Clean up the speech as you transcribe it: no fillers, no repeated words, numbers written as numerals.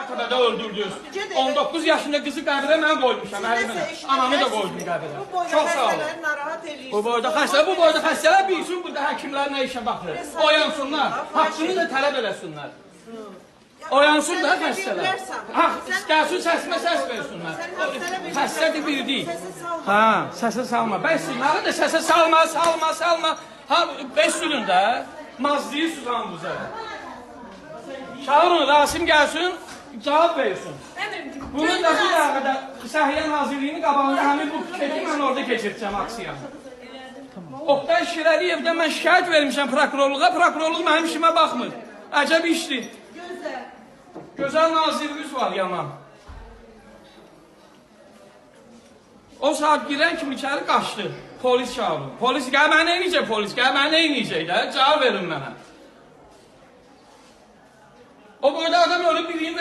Atabada öldürdünüz. 19 yaşında kızı qəbirə mən qoymuşam. Anamı da qoydum qəbirə. Çox sağ olun. Bu boyda xəstələr bilsin burada həkimlər nə işə baxır. Oyansınlar. Haqqını da tələb eləsinlər. Oyansın da xəstələr. Gəlsin səsimə səs versinlər. Xəstədir bir deyil. Səsə salma. Bəsinləri də səsə salma. Ha, 5 günün də mazlıyı suzanımıza. Çağırın, Rasim gəlsin. Cevap versin. Bunun da bir arada Səhiyyə Nazirliyinin qabağında həmin bu piketi mən orada keçirəcəm aksiyanı. Oktay Şirəliyevdən mən şikayət vermişəm prokurorluğa. Prokurorluq mənim işimə baxmır. Əcəb işdir. Gözəl nazirimiz var yaman. O saat girən kimi içəri qaçdı. Polis çağırın. Polis gəl mənə neyniyəcək polis? Gəl mənə neyniyəcək də? Cavab verin mənə. O boyda adam ölüb biliyim